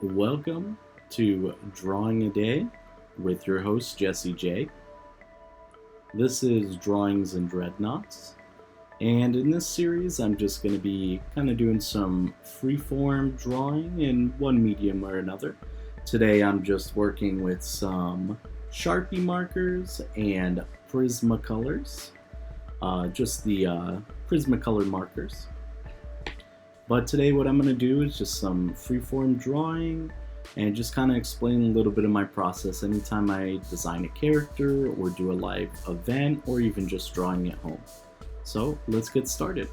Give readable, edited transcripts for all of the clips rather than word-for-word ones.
Welcome to Drawing a Day with your host JesseJ. This is Drawings and Dreadnoughts, and in this series I'm just going to be kind of doing some freeform drawing in one medium or another. Today I'm just working with some Sharpie markers and Prismacolors, just the Prismacolor markers. But today what I'm going to do is just some freeform drawing and just kind of explain a little bit of my process anytime I design a character or do a live event or even just drawing at home. So let's get started.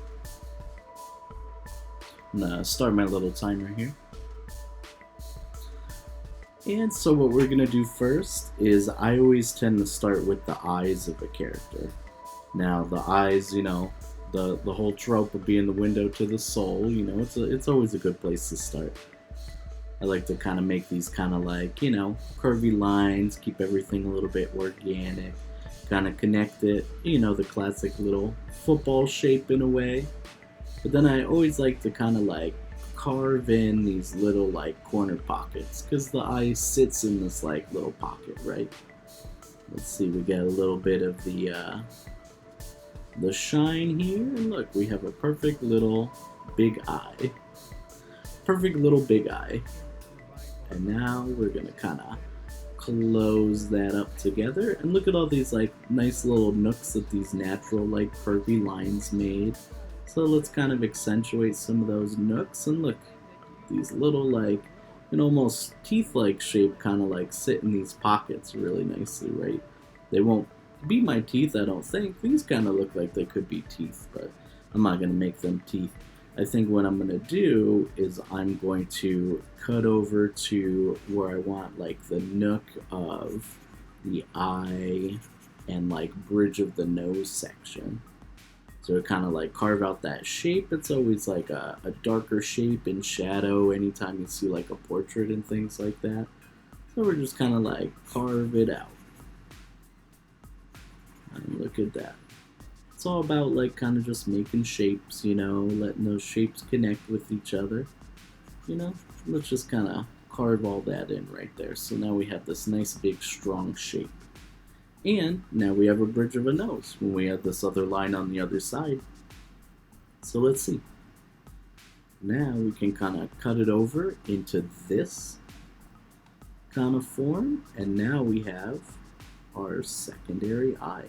I'm going to start my little timer here. And so what we're going to do first is I always tend to start with the eyes of a character. Now the eyes, the whole trope of being the window to the soul, it's always a good place to start. I like to kind of make these kind of like, curvy lines, keep everything a little bit organic, kind of connect it, the classic little football shape in a way. But then I always like to kind of like carve in these little like corner pockets because the eye sits in this like little pocket, right? Let's see, we get a little bit of the shine here, and look, we have a perfect little big eye. Perfect little big eye. And now we're gonna kind of close that up together, and look at all these like nice little nooks that these natural like curvy lines made. So let's kind of accentuate some of those nooks, and look, these little like almost teeth-like shape kind of like sit in these pockets really nicely, right? They won't be my teeth, I don't think. These kind of look like they could be teeth, but I'm not going to make them teeth. I think what I'm going to do is I'm going to cut over to where I want like the nook of the eye and like bridge of the nose section. So kind of like carve out that shape. It's always like a darker shape in shadow anytime you see like a portrait and things like that. So we're just kind of like carve it out. And look at that. It's all about like kind of just making shapes, letting those shapes connect with each other. Let's just kind of carve all that in right there. So now we have this nice big strong shape. And now we have a bridge of a nose when we have this other line on the other side. So let's see. Now we can kind of cut it over into this kind of form. And now we have our secondary eye.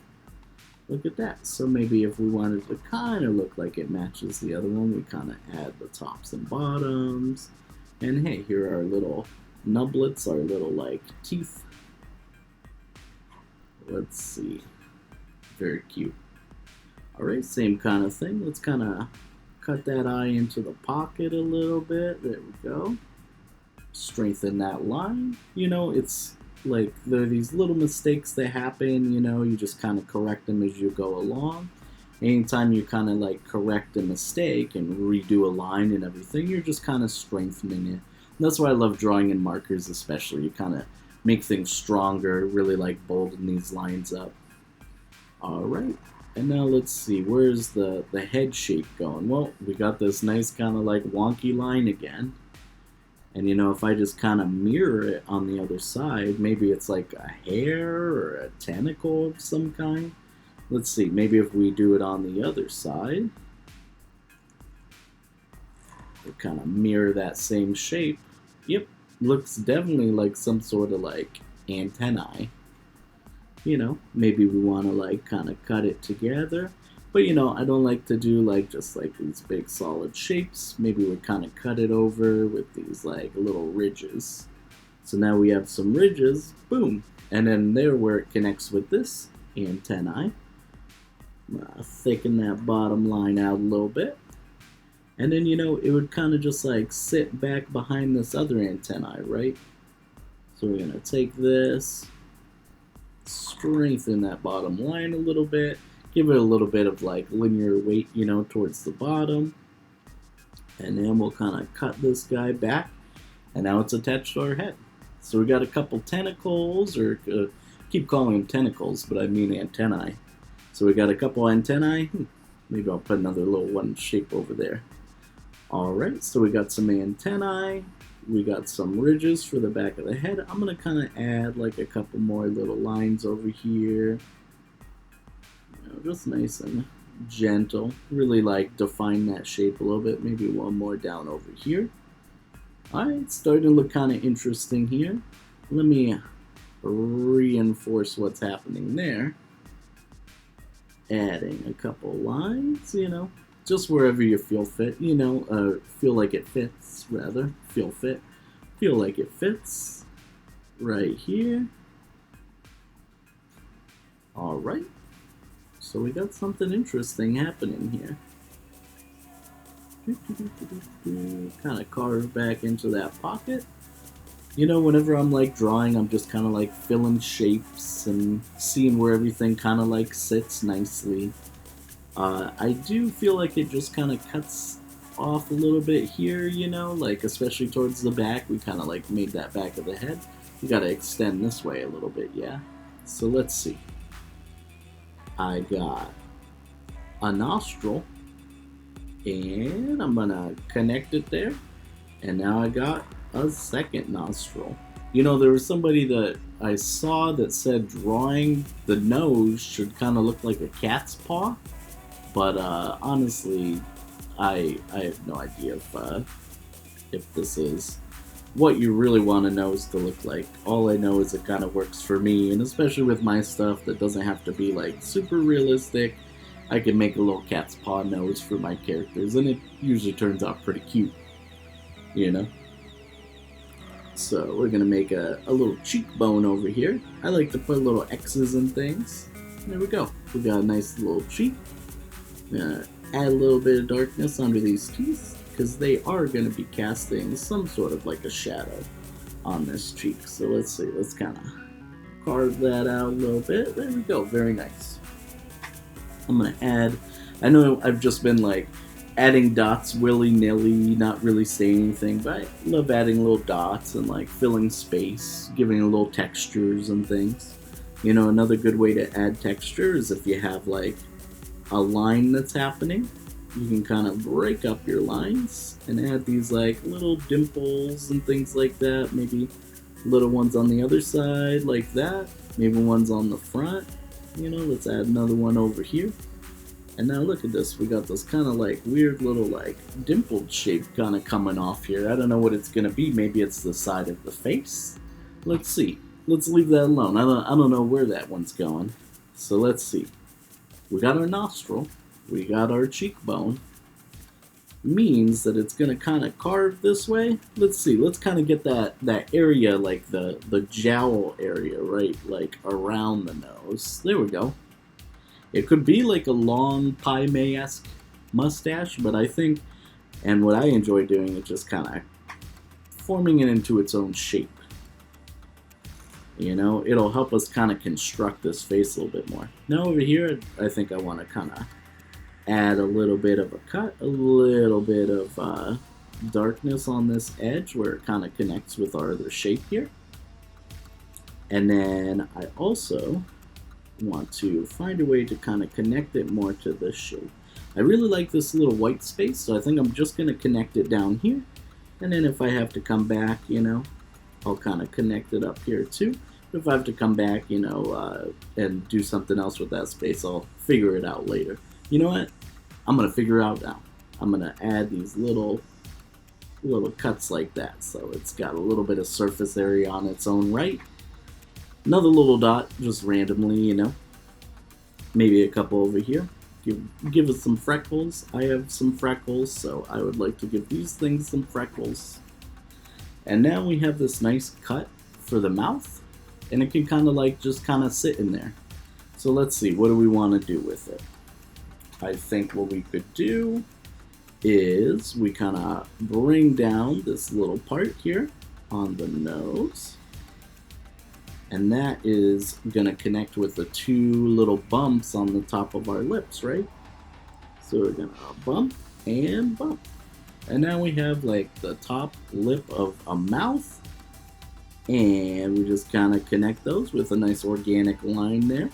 Look at that. So maybe if we wanted to kind of look like it matches the other one, we kind of add the tops and bottoms. And hey, here are our little nublets, our little like teeth. Let's see. Very cute. Alright, same kind of thing. Let's kind of cut that eye into the pocket a little bit. There we go. Strengthen that line. It's like there are these little mistakes that happen, you just kind of correct them as you go along. Anytime you kind of like correct a mistake and redo a line and everything, you're just kind of strengthening it. And that's why I love drawing in markers especially. You kind of make things stronger, really like bolden these lines up. Alright, and now let's see, where's the head shape going? Well, we got this nice kind of like wonky line again. And if I just kind of mirror it on the other side, maybe it's like a hair or a tentacle of some kind. Let's see, maybe if we do it on the other side, we kind of mirror that same shape. Yep, looks definitely like some sort of like antennae. Maybe we want to like kind of cut it together. But I don't like to do like just like these big solid shapes. Maybe we kind of cut it over with these like little ridges. So now we have some ridges, boom. And then there where it connects with this antennae. Thicken that bottom line out a little bit. And then it would kind of just like sit back behind this other antennae, right? So we're gonna take this, strengthen that bottom line a little bit. Give it a little bit of like linear weight, towards the bottom. And then we'll kind of cut this guy back. And now it's attached to our head. So we got a couple tentacles, or keep calling them tentacles, but I mean antennae. So we got a couple antennae. Maybe I'll put another little one shape over there. Alright, so we got some antennae. we got some ridges for the back of the head. I'm gonna kind of add like a couple more little lines over here, just nice and gentle. Really like define that shape a little bit. Maybe one more down over here. Alright, it's starting to look kind of interesting here. Let me reinforce what's happening there. Adding a couple lines, just wherever you feel fit, feel like it fits, rather. Feel like it fits. Right here. Alright. So we got something interesting happening here. Kind of carve back into that pocket. Whenever I'm like drawing, I'm just kind of like filling shapes and seeing where everything kind of like sits nicely. I do feel like it just kind of cuts off a little bit here, like especially towards the back. We kind of like made that back of the head. We got to extend this way a little bit, yeah? So let's see. I got a nostril, and I'm gonna connect it there, and now I got a second nostril. There was somebody that I saw that said drawing the nose should kind of look like a cat's paw, but honestly, I have no idea if this is what you really want a nose to look like. All I know is it kind of works for me, and especially with my stuff that doesn't have to be like super realistic, I can make a little cat's paw nose for my characters, and it usually turns out pretty cute, So we're gonna make a little cheekbone over here. I like to put little X's and things. There we go. We got a nice little cheek. Add a little bit of darkness under these teeth, because they are going to be casting some sort of like a shadow on this cheek. So let's see, let's kind of carve that out a little bit. There we go, very nice. I'm going to add, I know I've just been like adding dots willy-nilly, not really saying anything, but I love adding little dots and like filling space, giving a little textures and things. Another good way to add texture is if you have like a line that's happening. You can kind of break up your lines and add these like little dimples and things like that. Maybe little ones on the other side like that. Maybe ones on the front. Let's add another one over here. And now look at this. We got this kind of like weird little like dimpled shape kind of coming off here. I don't know what it's going to be. Maybe it's the side of the face. Let's see. Let's leave that alone. I don't know where that one's going. So let's see. We got our nostril. We got our cheekbone. Means that it's going to kind of carve this way. Let's see. Let's kind of get that area, like the jowl area, right? Like around the nose. There we go. It could be like a long Pai Mei-esque mustache, but I think, and what I enjoy doing is just kind of forming it into its own shape. It'll help us kind of construct this face a little bit more. Now over here, I think I want to kind of add a little bit of a cut, a little bit of darkness on this edge where it kind of connects with our other shape here. And then I also want to find a way to kind of connect it more to this shape. I really like this little white space, so I think I'm just going to connect it down here. And then if I have to come back, I'll kind of connect it up here too. If I have to come back, and do something else with that space, I'll figure it out later. You know what? I'm going to figure it out now. I'm going to add these little cuts like that. So it's got a little bit of surface area on its own right. Another little dot, just randomly, Maybe a couple over here. Give it some freckles. I have some freckles, so I would like to give these things some freckles. And now we have this nice cut for the mouth, and it can kind of like just kind of sit in there. So let's see, what do we want to do with it? I think what we could do is we kind of bring down this little part here on the nose, and that is going to connect with the two little bumps on the top of our lips, right? So we're going to bump and bump. And now we have like the top lip of a mouth, and we just kind of connect those with a nice organic line there.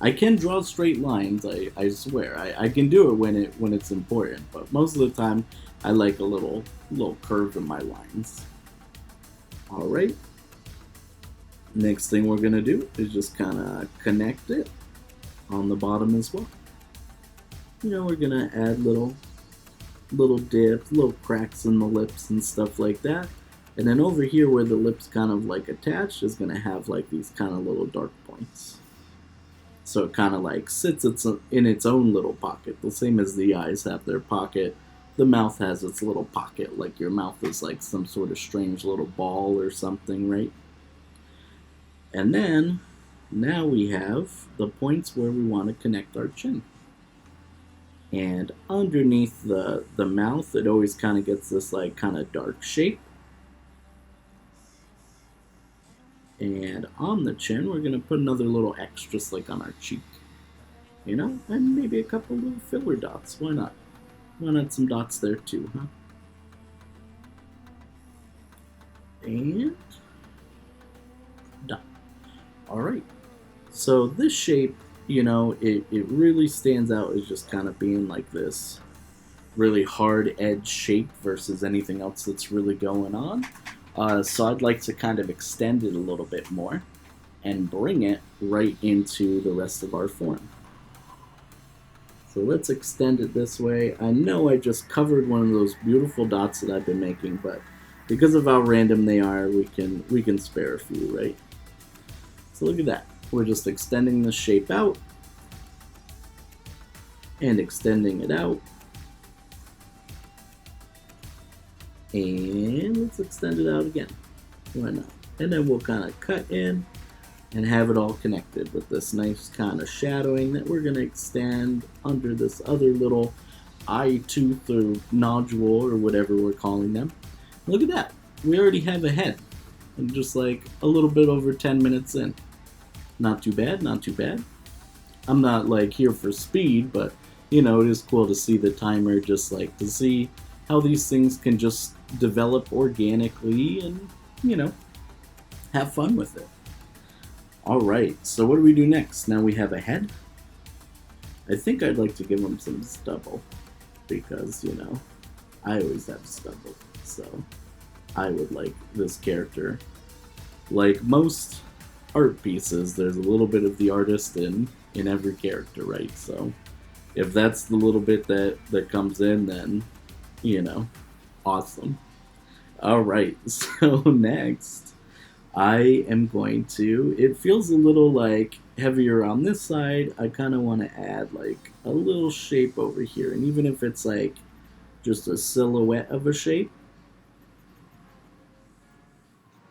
I can draw straight lines, I swear. I can do it when it's important, but most of the time I like a little curve in my lines. Alright. Next thing we're gonna do is just kinda connect it on the bottom as well. You know, we're gonna add little dips, little cracks in the lips and stuff like that. And then over here where the lips kind of like attached is gonna have like these kind of little dark points. So it kind of like sits in its own little pocket, the same as the eyes have their pocket. The mouth has its little pocket, like your mouth is like some sort of strange little ball or something, right? And then, now we have the points where we want to connect our chin. And underneath the mouth, it always kind of gets this like kind of dark shape. And on the chin, we're going to put another little extra slick on our cheek. You know, and maybe a couple little filler dots. Why not? Why not some dots there too, huh? And done. Alright. So this shape, you know, it really stands out as just kind of being like this really hard edge shape versus anything else that's really going on. So I'd like to kind of extend it a little bit more and bring it right into the rest of our form. So let's extend it this way. I know I just covered one of those beautiful dots that I've been making, but because of how random they are, we can spare a few, right? So look at that. We're just extending the shape out and extending it out. And let's extend it out again. Why not? And then we'll kind of cut in and have it all connected with this nice kind of shadowing that we're going to extend under this other little eye tooth or nodule or whatever we're calling them. Look at that. We already have a head. And just like a little bit over 10 minutes in. Not too bad, not too bad. I'm not like here for speed, but you know, it is cool to see the timer, just like to see how these things can just develop organically and, you know, have fun with it. Alright, so what do we do next? Now we have a head. I think I'd like to give him some stubble because, you know, I always have stubble. So I would like this character. Like most art pieces, there's a little bit of the artist in every character, right? So if that's the little bit that comes in, then, you know, awesome. Alright, so next, I am going to, it feels a little like heavier on this side. I kind of want to add like a little shape over here. And even if it's like just a silhouette of a shape,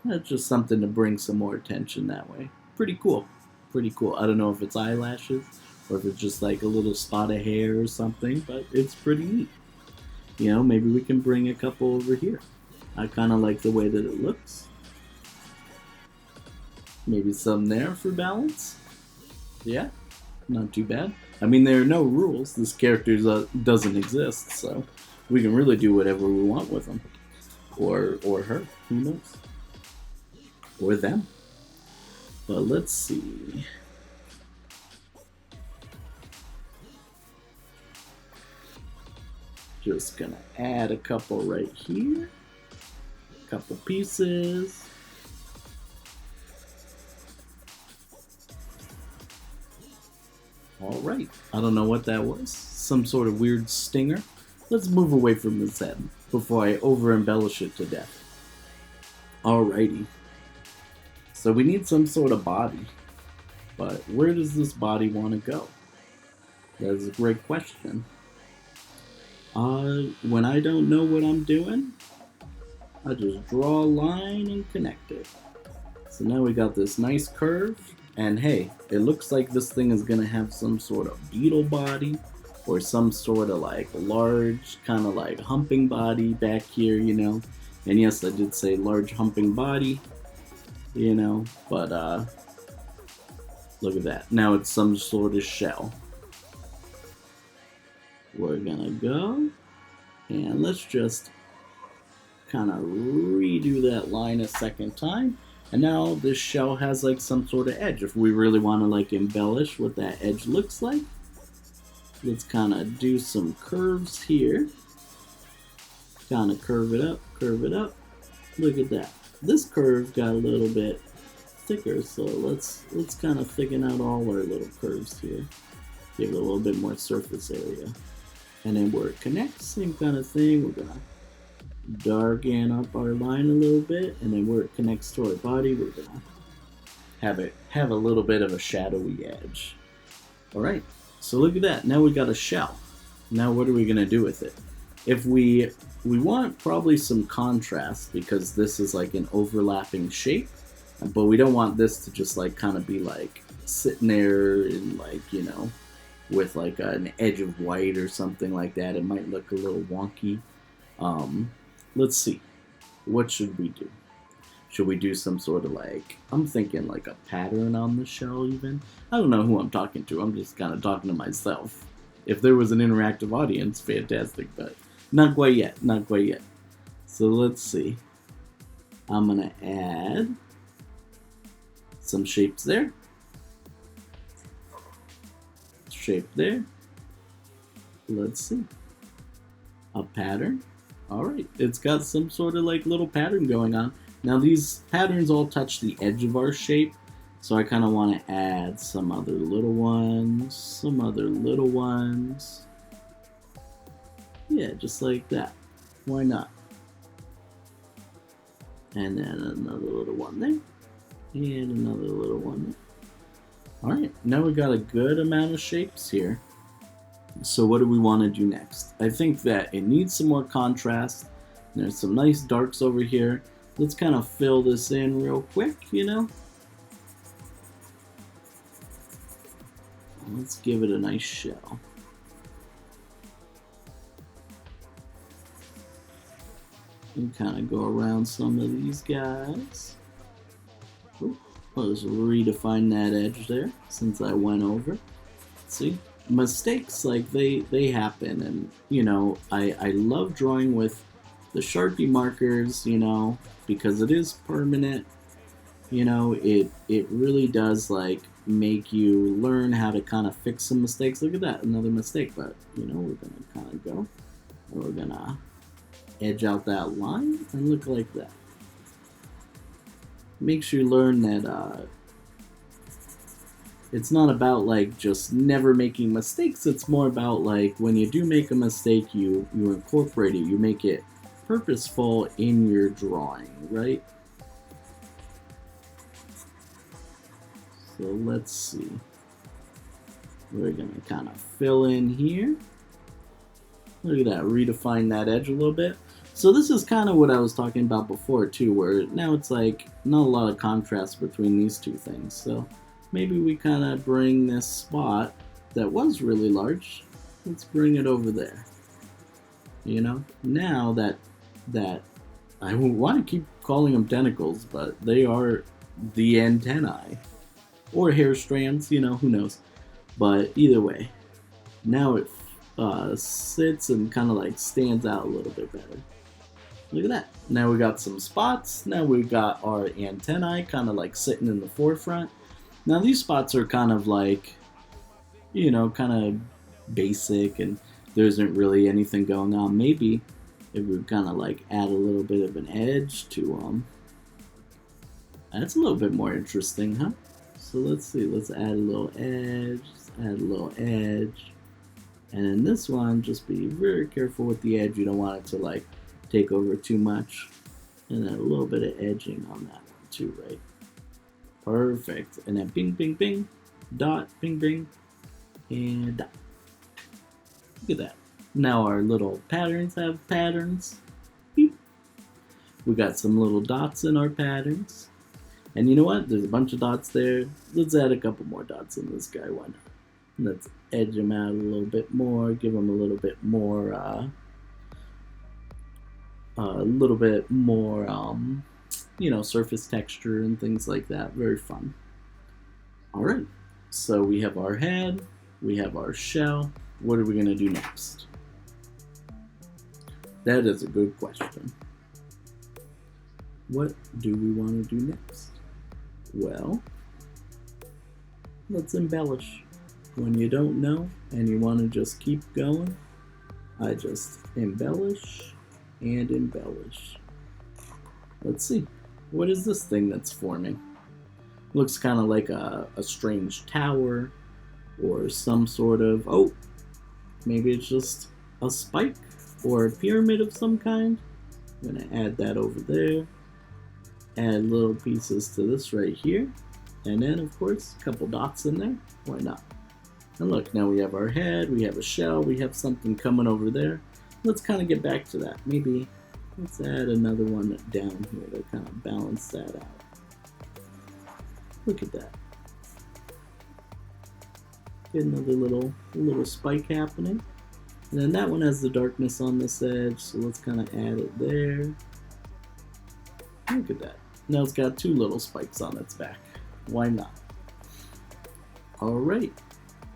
that's just something to bring some more attention that way. Pretty cool. Pretty cool. I don't know if it's eyelashes or if it's just like a little spot of hair or something, but it's pretty neat. You know, maybe we can bring a couple over here. I kind of like the way that it looks. Maybe some there for balance. Yeah, not too bad. I mean, there are no rules. This character doesn't exist, so we can really do whatever we want with him. Or her, who knows? Or them. But let's see. Just gonna add a couple right here. Couple pieces. Alright, I don't know what that was. Some sort of weird stinger. Let's move away from this head before I over-embellish it to death. Alrighty. So we need some sort of body. But where does this body want to go? That's a great question. When I don't know what I'm doing, I just draw a line and connect it. So now we got this nice curve, and hey, it looks like this thing is gonna have some sort of beetle body, or some sort of like large, kind of like humping body back here, you know. And yes, I did say large humping body, you know, but look at that. Now it's some sort of shell. We're gonna go, and let's just kind of redo that line a second time. And now this shell has like some sort of edge. If we really want to like embellish what that edge looks like, let's kind of do some curves here. Kind of curve it up, curve it up. Look at that. This curve got a little bit thicker, so let's kind of thicken out all our little curves here. Give it a little bit more surface area. And then where it connects, same kind of thing. We're gonna darken up our line a little bit, and then where it connects to our body, we're gonna have a little bit of a shadowy edge. All right, so look at that. Now we got a shell. Now what are we gonna do with it? If we want probably some contrast, because this is like an overlapping shape, but we don't want this to just like kind of be like sitting there in like, you know, with like an edge of white or something like that. It might look a little wonky. Let's see. What should we do? Should we do some sort of like, I'm thinking like a pattern on the shell even? I don't know who I'm talking to. I'm just kind of talking to myself. If there was an interactive audience, fantastic, but not quite yet. Not quite yet. So let's see. I'm going to add some shapes there. Shape there. Let's see. A pattern. Alright, it's got some sort of like little pattern going on. Now these patterns all touch the edge of our shape, so I kind of want to add some other little ones, some other little ones. Yeah, just like that. Why not? And then another little one there. And another little one there. Alright, now we got a good amount of shapes here. So what do we want to do next? I think that it needs some more contrast. There's some nice darks over here. Let's kind of fill this in real quick, you know? Let's give it a nice shell. And kind of go around some of these guys. Ooh, I'll just redefine that edge there since I went over. See? Mistakes, like they happen, and you know, I love drawing with the Sharpie markers, you know, because it is permanent. You know, it really does like make you learn how to kind of fix some mistakes. Look at that, another mistake, but you know, we're gonna kind of go and we're gonna edge out that line and look like that. Makes you learn that it's not about like just never making mistakes. It's more about like when you do make a mistake, you incorporate it, you make it purposeful in your drawing, right? So let's see. We're gonna kind of fill in here. Look at that, redefine that edge a little bit. So this is kind of what I was talking about before too, where now it's like not a lot of contrast between these two things. So maybe we kind of bring this spot that was really large, let's bring it over there. You know, now that I want to keep calling them tentacles, but they are the antennae or hair strands, you know, who knows. But either way, now it sits and kind of like stands out a little bit better. Look at that. Now we got some spots. Now we got our antennae kind of like sitting in the forefront. Now these spots are kind of like, you know, kind of basic and there isn't really anything going on. Maybe if we kind of like add a little bit of an edge to them, that's a little bit more interesting, huh? So let's see, let's add a little edge, add a little edge. And in this one, just be very careful with the edge. You don't want it to like take over too much. And then a little bit of edging on that one too, right? Perfect. And then ping, ping, ping, dot, ping, ping, and dot. Look at that. Now our little patterns have patterns. Beep. We got some little dots in our patterns. And you know what? There's a bunch of dots there. Let's add a couple more dots in this guy. Why not? Let's edge him out a little bit more. Give him a little bit more, you know, surface texture and things like that. Very fun. All right. So we have our head. We have our shell. What are we going to do next? That is a good question. What do we want to do next? Well, let's embellish. When you don't know and you want to just keep going, I just embellish and embellish. Let's see. What is this thing that's forming? Looks kind of like a strange tower or some sort of... Oh, maybe it's just a spike or a pyramid of some kind. I'm going to add that over there. Add little pieces to this right here. And then, of course, a couple dots in there. Why not? And look, now we have our head, we have a shell, we have something coming over there. Let's kind of get back to that. Maybe let's add another one down here to kind of balance that out. Look at that. Get another little spike happening. And then that one has the darkness on this edge, so let's kind of add it there. Look at that. Now it's got two little spikes on its back. Why not? Alright.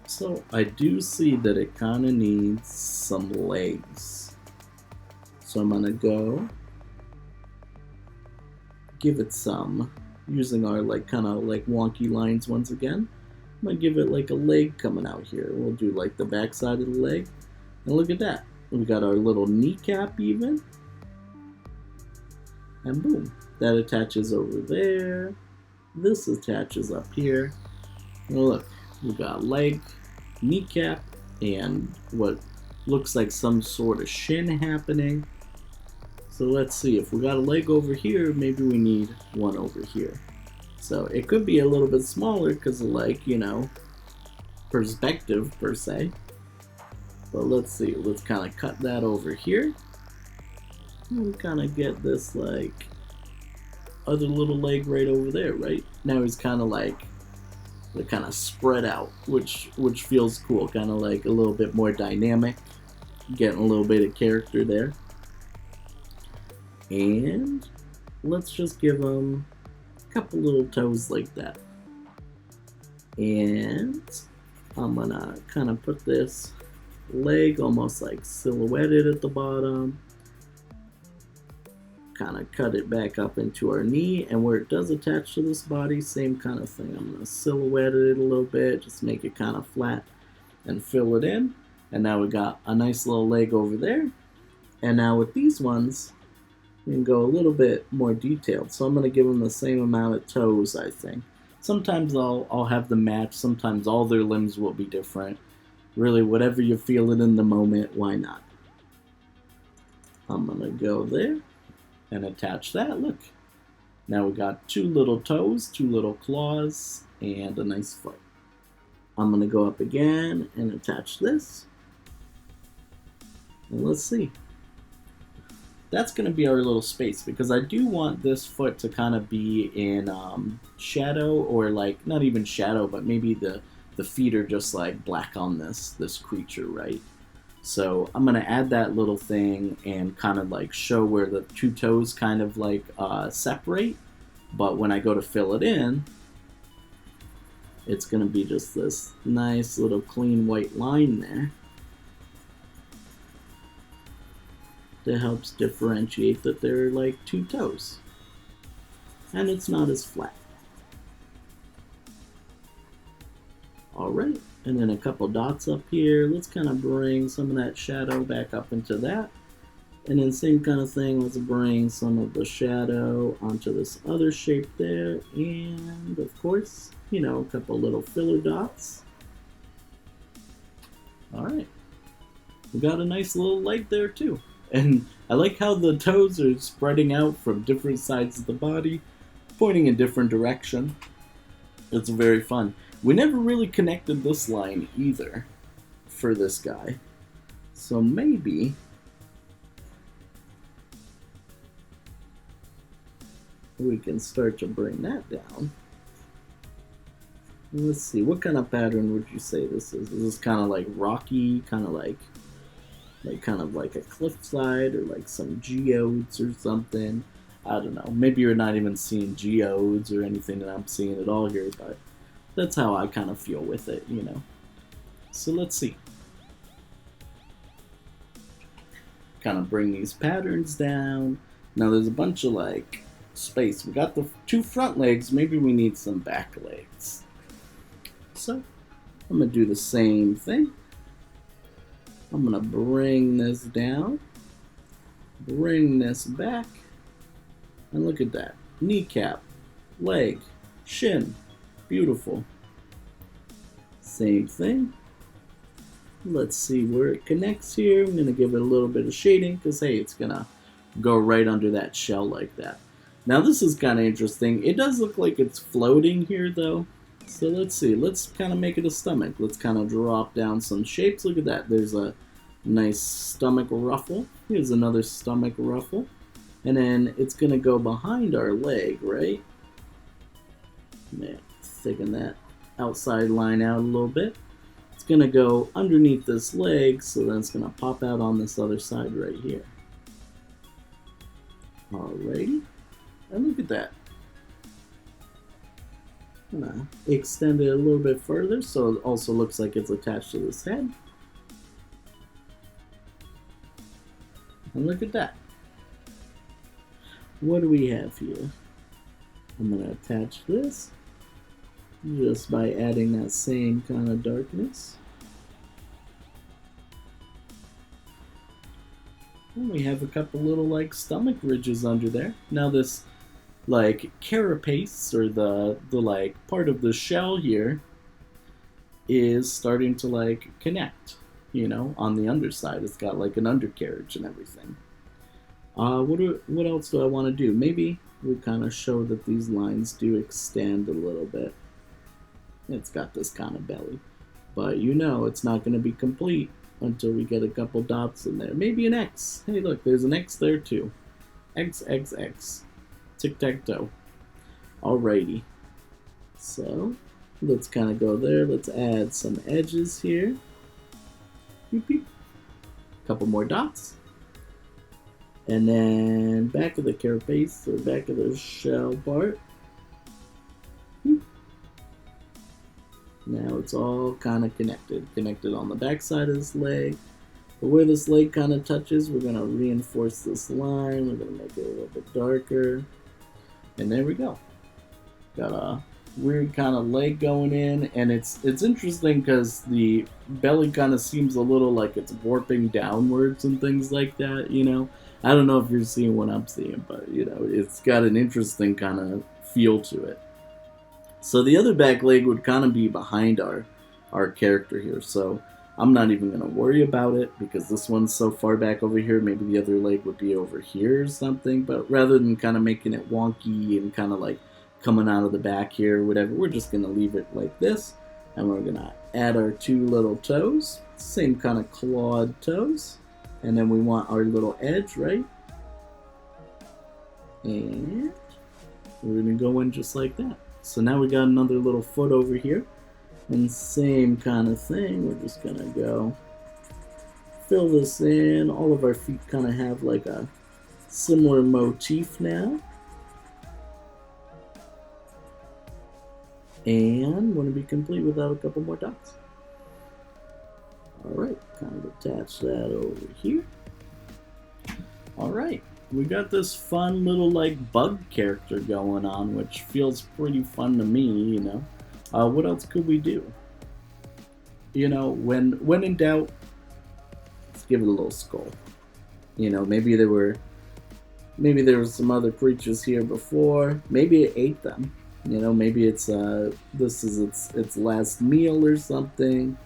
So I do see that it kind of needs some legs. So I'm going to go give it some, using our kind of wonky lines once again. I'm going to give it like a leg coming out here. We'll do like the back side of the leg. And look at that. We got our little kneecap even. And boom. That attaches over there. This attaches up here. And look, we got leg, kneecap, and what looks like some sort of shin happening. So let's see, if we got a leg over here, maybe we need one over here. So it could be a little bit smaller because of perspective per se. But let's see, let's kind of cut that over here. And we kind of get this other little leg right over there, right? Now he's kind of they're kind of spread out, which feels cool, kind of like a little bit more dynamic, getting a little bit of character there. And let's just give him a couple little toes like that. And I'm gonna kind of put this leg almost like silhouetted at the bottom. Kind of cut it back up into our knee, and where it does attach to this body, same kind of thing. I'm going to silhouette it a little bit, just make it kind of flat and fill it in. And now we got a nice little leg over there. And now with these ones, we can go a little bit more detailed. So I'm going to give them the same amount of toes, I think. Sometimes I'll have them match, sometimes all their limbs will be different. Really, whatever you're feeling in the moment, why not? I'm going to go there and attach that. Look, now we got two little toes, two little claws, and a nice foot. I'm gonna go up again and attach this, and let's see. That's gonna be our little space, because I do want this foot to kind of be in shadow, or not even shadow, but maybe the feet are just black on this creature, right? So I'm going to add that little thing and kind of show where the two toes kind of separate. But when I go to fill it in, it's going to be just this nice little clean white line there that helps differentiate that they're two toes. And it's not as flat. Alright. And then a couple dots up here. Let's kind of bring some of that shadow back up into that. And then same kind of thing, let's bring some of the shadow onto this other shape there. And of course, a couple little filler dots. Alright. We got a nice little leg there too. And I like how the toes are spreading out from different sides of the body, pointing in different direction. It's very fun. We never really connected this line either for this guy. So maybe we can start to bring that down. Let's see, what kind of pattern would you say this is? Is this kind of rocky, kind of like a cliffside, or some geodes or something? I don't know. Maybe you're not even seeing geodes or anything that I'm seeing at all here, but that's how I kind of feel with it, So let's see. Kind of bring these patterns down. Now there's a bunch of space. We got the 2 front legs, maybe we need some back legs. So I'm gonna do the same thing. I'm gonna bring this down, bring this back, and look at that. Kneecap, leg, shin, beautiful. Same thing. Let's see where it connects here. I'm gonna give it a little bit of shading because hey, it's gonna go right under that shell like that. Now this is kind of interesting. It does look like it's floating here though. So let's see, let's kind of make it a stomach. Let's kind of drop down some shapes. Look at that, there's a nice stomach ruffle. Here's another stomach ruffle. And then it's gonna go behind our leg, right? Thicken that outside line out a little bit. It's gonna go underneath this leg, so then it's gonna pop out on this other side right here. Alrighty, and look at that. I'm gonna extend it a little bit further so it also looks like it's attached to this head. And look at that. What do we have here? I'm gonna attach this just by adding that same kind of darkness. And we have a couple little like stomach ridges under there. Now this like carapace, or the like part of the shell here, is starting to like connect, you know, on the underside. It's got like an undercarriage and everything. What else do I want to do? Maybe we kind of show that these lines do extend a little bit. It's got this kind of belly, but you know it's not going to be complete until we get a couple dots in there. Maybe an X. Hey look, there's an X there too. X, X, X. Tic-tac-toe. Alrighty. So, let's kind of go there. Let's add some edges here. Beep, beep. Couple more dots. And then back of the carapace, or back of the shell part. Beep. Now it's all kind of connected. Connected on the back side of this leg. But where this leg kind of touches, we're going to reinforce this line. We're going to make it a little bit darker. And there we go. Got a weird kind of leg going in, and it's interesting because the belly kind of seems a little like it's warping downwards and things like that, you know. I don't know if you're seeing what I'm seeing, but you know, it's got an interesting kind of feel to it. So the other back leg would kind of be behind our character here, so I'm not even going to worry about it because this one's so far back over here. Maybe the other leg would be over here or something. But rather than kind of making it wonky and kind of like coming out of the back here or whatever, we're just going to leave it like this. And we're going to add our 2 little toes. Same kind of clawed toes. And then we want our little edge, right? And we're going to go in just like that. So now we got another little foot over here. And same kind of thing, we're just gonna go fill this in. All of our feet kind of have like a similar motif now. And want to be complete without a couple more dots. Alright, kind of attach that over here. Alright, we got this fun little like bug character going on, which feels pretty fun to me, you know. What else could we do? You know, when in doubt, let's give it a little skull. You know, maybe there were some other creatures here before. Maybe it ate them. You know, maybe it's this is its last meal or something.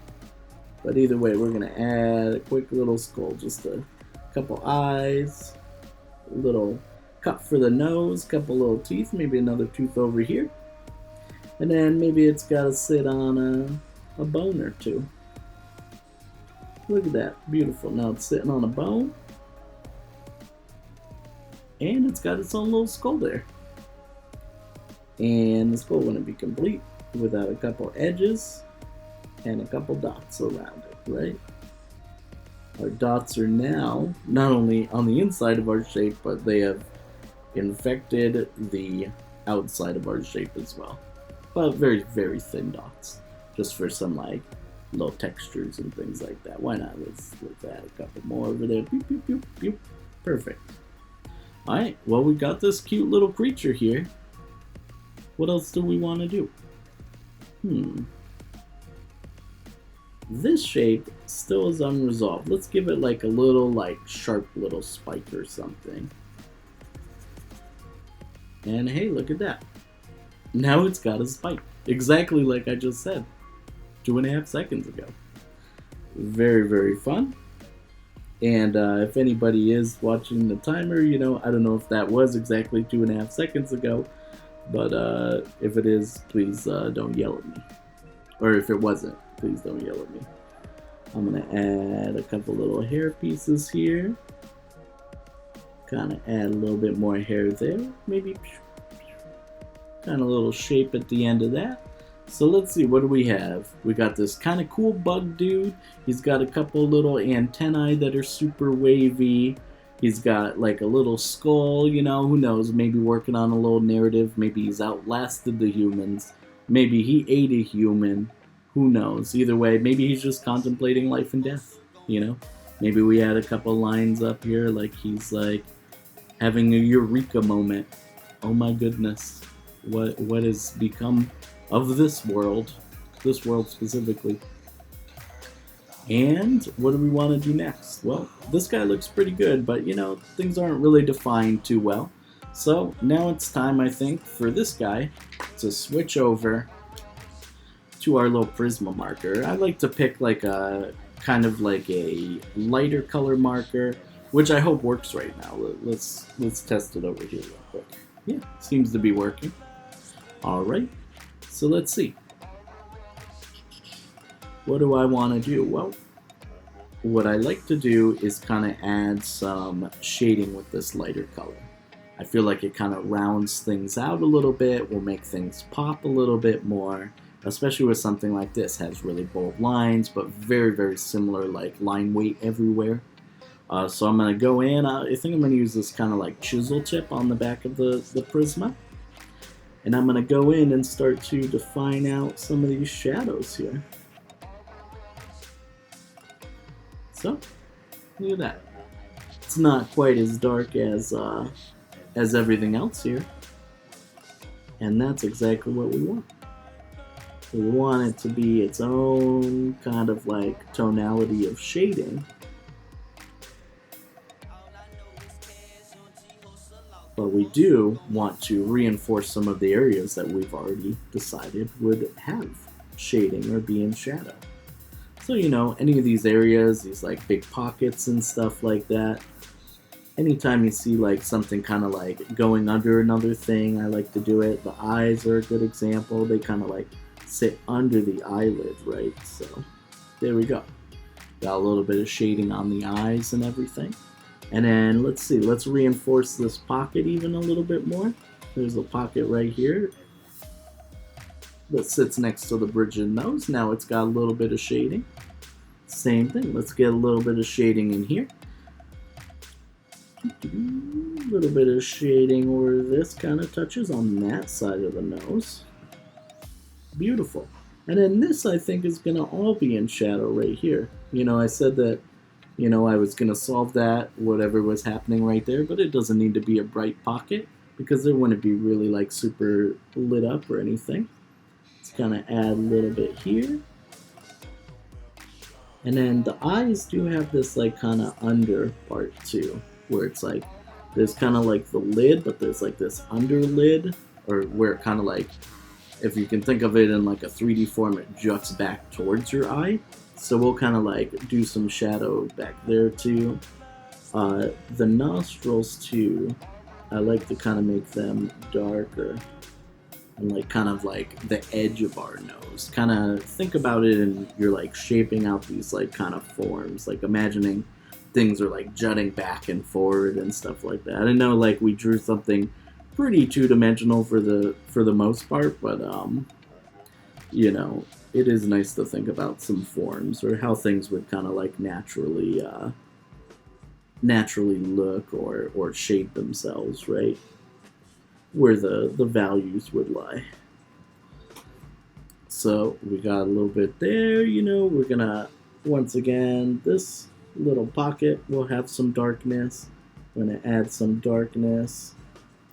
But either way, we're gonna add a quick little skull, just a couple eyes, a little cut for the nose, couple little teeth, maybe another tooth over here. And then maybe it's got to sit on a bone or two. Look at that. Beautiful. Now it's sitting on a bone. And it's got its own little skull there. And the skull wouldn't be complete without a couple edges and a couple dots around it, right? Our dots are now not only on the inside of our shape, but they have infected the outside of our shape as well. But very, very thin dots, just for some like little textures and things like that. Why not? Let's add a couple more over there. Beep, beep, beep, beep. Perfect. Alright, well, we got this cute little creature here. What else do we want to do? This shape still is unresolved. Let's give it like a little, like, sharp little spike or something. And hey, look at that. Now it's got a spike. Exactly like I just said 2.5 seconds ago. Very, very fun. And if anybody is watching the timer, you know, I don't know if that was exactly 2.5 seconds ago, but if it is, please don't yell at me. Or if it wasn't, please don't yell at me. I'm going to add a couple little hair pieces here. Kind of add a little bit more hair there. Maybe kind of a little shape at the end of that. So let's see, what do we have? We got this kind of cool bug dude. He's got a couple little antennae that are super wavy. He's got like a little skull, you know, who knows, maybe working on a little narrative. Maybe he's outlasted the humans. Maybe he ate a human. Who knows? Either way, maybe he's just contemplating life and death, you know? Maybe we add a couple lines up here like he's like having a eureka moment. Oh my goodness. What has become of this world specifically. And what do we want to do next? Well, this guy looks pretty good, but you know, things aren't really defined too well. So now it's time, I think, for this guy to switch over to our little Prisma marker. I like to pick like a kind of like a lighter color marker, which I hope works right now. Let's test it over here real quick. Yeah, seems to be working. All right. So let's see. What do I want to do? Well, what I like to do is kind of add some shading with this lighter color. I feel like it kind of rounds things out a little bit, will make things pop a little bit more, especially with something like this. It has really bold lines, but very, very similar like line weight everywhere. So I'm going to go in, I think I'm going to use this kind of like chisel tip on the back of the Prisma. And I'm going to go in and start to define out some of these shadows here. So, look at that. It's not quite as dark as everything else here. And that's exactly what we want. We want it to be its own kind of like tonality of shading. But we do want to reinforce some of the areas that we've already decided would have shading or be in shadow. So, you know, any of these areas, these like big pockets and stuff like that, anytime you see like something kind of like going under another thing, I like to do it. The eyes are a good example. They kind of like sit under the eyelid, right? So there we go. Got a little bit of shading on the eyes and everything. And then let's see, let's reinforce this pocket even a little bit more. There's a pocket right here that sits next to the bridge of the nose. Now it's got a little bit of shading. Same thing, let's get a little bit of shading in here. A little bit of shading where this kind of touches on that side of the nose. Beautiful. And then this, I think, is going to all be in shadow right here. You know, I said that, you know, I was going to solve that, whatever was happening right there, but it doesn't need to be a bright pocket because it wouldn't be really like super lit up or anything. Let's kind of add a little bit here. And then the eyes do have this like kind of under part too, where it's like, there's kind of like the lid, but there's like this under lid, or where it kind of like, if you can think of it in like a 3D form, it juts back towards your eye. So we'll kind of like do some shadow back there too. The nostrils too, I like to kind of make them darker. And like kind of like the edge of our nose. Kind of think about it and you're like shaping out these like kind of forms. Like imagining things are like jutting back and forward and stuff like that. I know like we drew something pretty two-dimensional for the most part, but you know, it is nice to think about some forms or how things would kind of like naturally look or shape themselves, right? Where the values would lie. So we got a little bit there, you know, we're gonna, once again, this little pocket will have some darkness. I'm going to add some darkness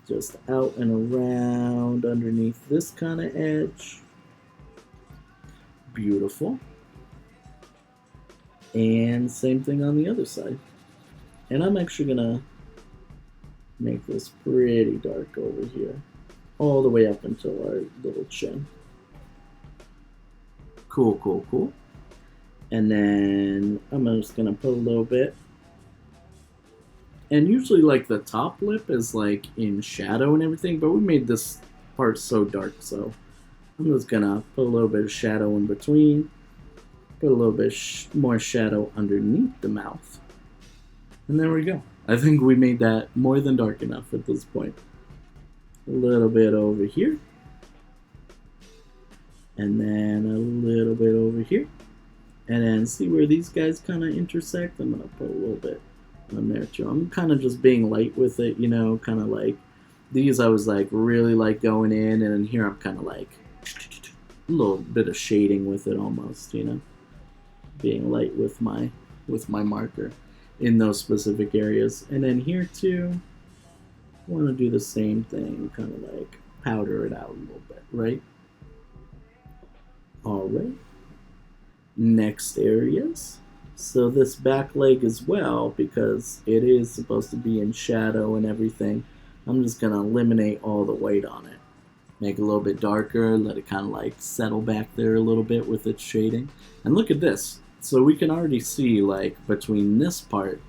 just out and around underneath this kind of edge. Beautiful. And same thing on the other side. And I'm actually going to make this pretty dark over here, all the way up until our little chin. Cool, cool, cool. And then I'm just going to put a little bit. And usually like the top lip is like in shadow and everything, but we made this part so dark, so I'm just gonna put a little bit of shadow in between, put a little bit more shadow underneath the mouth, and there we go. I think we made that more than dark enough at this point. A little bit over here, and then a little bit over here, and then see where these guys kind of intersect? I'm gonna put a little bit on there too. I'm kind of just being light with it, you know, kind of like these I was like really like going in, and then here I'm kind of like a little bit of shading with it almost, you know, being light with my marker in those specific areas. And then here too, I want to do the same thing, kind of like powder it out a little bit, right? All right. Next areas. So this back leg as well, because it is supposed to be in shadow and everything, I'm just going to eliminate all the white on it. Make it a little bit darker, let it kind of like settle back there a little bit with its shading. And look at this. So we can already see like between this part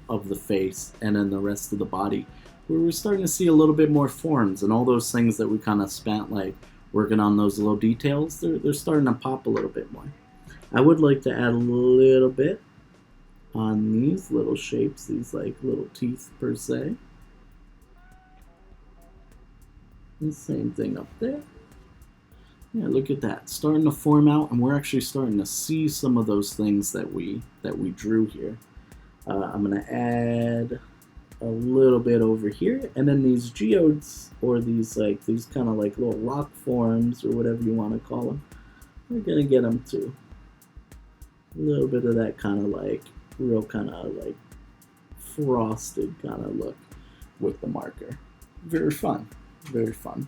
of the face and then the rest of the body, where we're starting to see a little bit more forms, and all those things that we kind of spent like working on those little details, they're starting to pop a little bit more. I would like to add a little bit on these little shapes, these like little teeth per se. And same thing up there. Yeah, look at that, starting to form out, and we're actually starting to see some of those things that we drew here. I'm gonna add a little bit over here, and then these geodes, or these kind of like little rock forms, or whatever you want to call them, we're gonna get them too. A little bit of that kind of like real kind of like frosted kind of look with the marker. Very fun, very fun.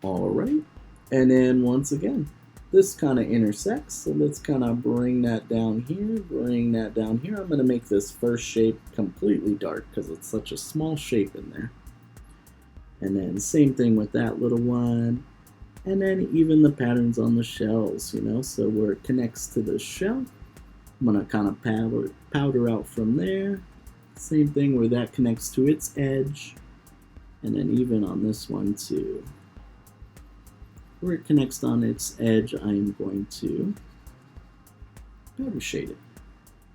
All right, and then once again, this kind of intersects, so let's kind of bring that down here, bring that down here. I'm going to make this first shape completely dark because it's such a small shape in there. And then same thing with that little one. And then even the patterns on the shells, you know, so where it connects to the shell, I'm going to kind of powder out from there. Same thing where that connects to its edge. And then even on this one too. Where it connects on its edge, I am going to powder shade it.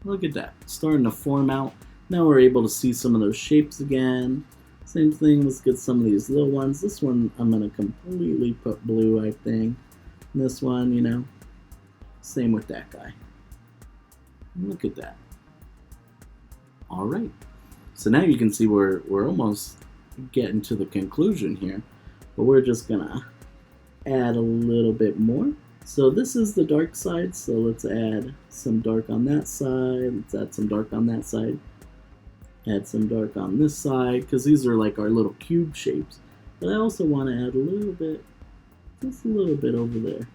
Look at that, starting to form out. Now we're able to see some of those shapes again. Same thing, let's get some of these little ones. This one I'm going to completely put blue, I think. And this one, you know, same with that guy. Look at that. All right. So now you can see we're almost getting to the conclusion here. But we're just going to add a little bit more. So this is the dark side, so let's add some dark on that side. Let's add some dark on that side. Add some dark on this side, because these are like our little cube shapes. But I also want to add a little bit, just a little bit over there.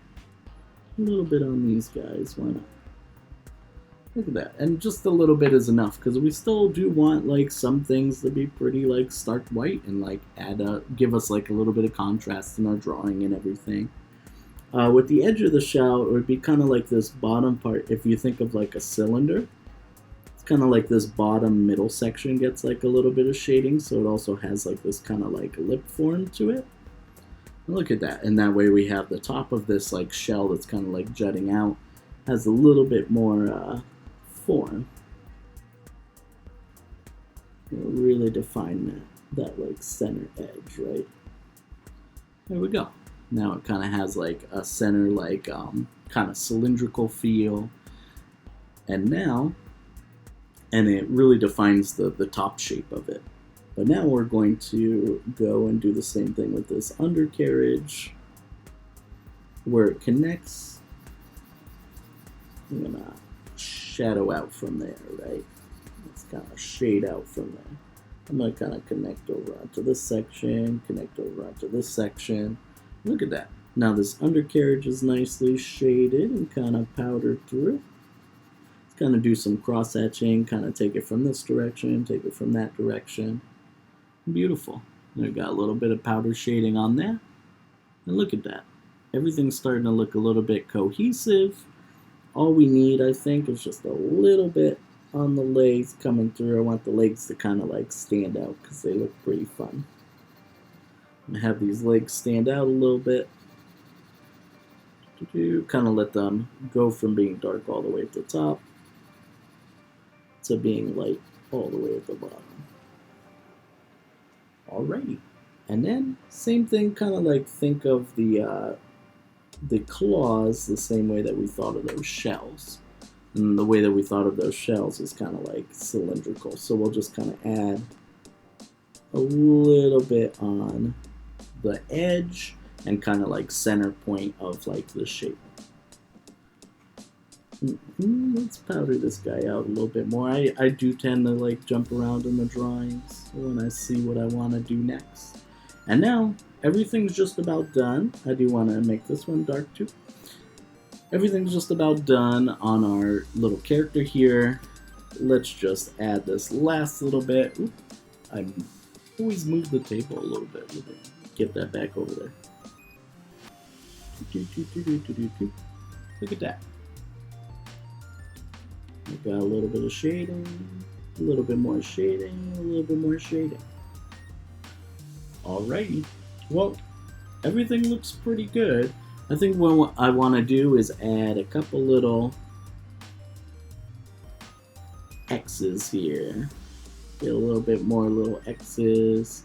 A little bit on these guys, why not? Look at that, and just a little bit is enough, because we still do want like some things to be pretty like stark white and like give us like a little bit of contrast in our drawing and everything. With the edge of the shell, it would be kind of like this bottom part. If you think of like a cylinder, it's kind of like this bottom middle section gets like a little bit of shading, so it also has like this kind of like lip form to it. Look at that, and that way we have the top of this like shell that's kind of like jutting out, has a little bit more form. It'll really define that like center edge, right? There we go. Now it kind of has like a center like kind of cylindrical feel, and it really defines the top shape of it. But now we're going to go and do the same thing with this undercarriage where it connects. I'm gonna shadow out from there, right? Let's kind of shade out from there. I'm going to kind of connect over onto this section, connect over onto this section. Look at that. Now this undercarriage is nicely shaded and kind of powdered through. Let's kind of do some cross hatching, kind of take it from this direction, take it from that direction. Beautiful. We've got a little bit of powder shading on there. And look at that. Everything's starting to look a little bit cohesive. All we need, I think, is just a little bit on the legs coming through. I want the legs to kind of like stand out because they look pretty fun. I'm going to have these legs stand out a little bit. Kind of let them go from being dark all the way at the top to being light all the way at the bottom. Alrighty. And then, same thing, kind of like think of the claws the same way that we thought of those shells. And the way that we thought of those shells is kind of like cylindrical. So we'll just kind of add a little bit on the edge and kind of like center point of like the shape. Let's powder this guy out a little bit more. I do tend to like jump around in the drawings when I see what I want to do next. And now everything's just about done. I do want to make this one dark too. Everything's just about done on our little character here. Let's just add this last little bit. Oop, I always move the table a little bit. Get that back over there. Look at that. We've got a little bit of shading, a little bit more shading, a little bit more shading. Alrighty. Well, everything looks pretty good. I think what I want to do is add a couple little X's here. Get a little bit more little X's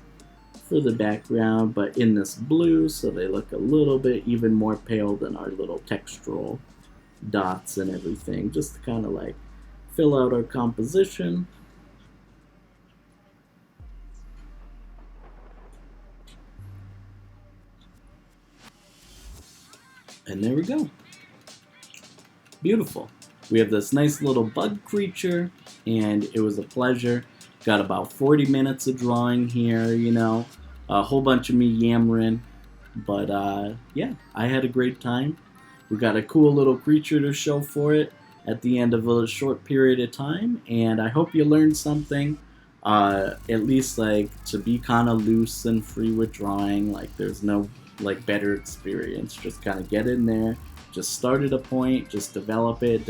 for the background, but in this blue, so they look a little bit even more pale than our little textural dots and everything, just to kind of like fill out our composition. And there we go. Beautiful. We have this nice little bug creature, and it was a pleasure. Got about 40 minutes of drawing here, you know, a whole bunch of me yammering, but yeah, I had a great time. We got a cool little creature to show for it at the end of a short period of time, and I hope you learned something, at least like to be kind of loose and free with drawing. Like there's no like better experience. Just kind of get in there, just start at a point, just develop it,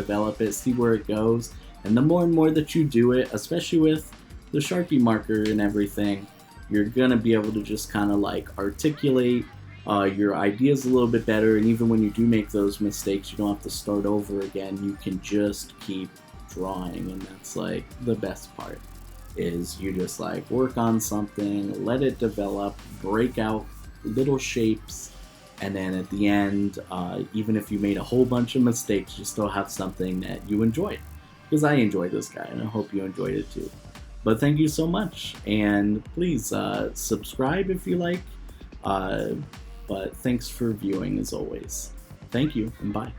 see where it goes, and the more and more that you do it, especially with the Sharpie marker and everything, you're gonna be able to just kind of like articulate your ideas a little bit better, and even when you do make those mistakes, you don't have to start over again. You can just keep drawing, and that's like the best part, is you just like work on something, let it develop, break out little shapes, and then at the end, even if you made a whole bunch of mistakes, you still have something that you enjoyed. Because I enjoyed this guy, and I hope you enjoyed it too. But thank you so much, and please subscribe if you like. But thanks for viewing as always. Thank you, and bye.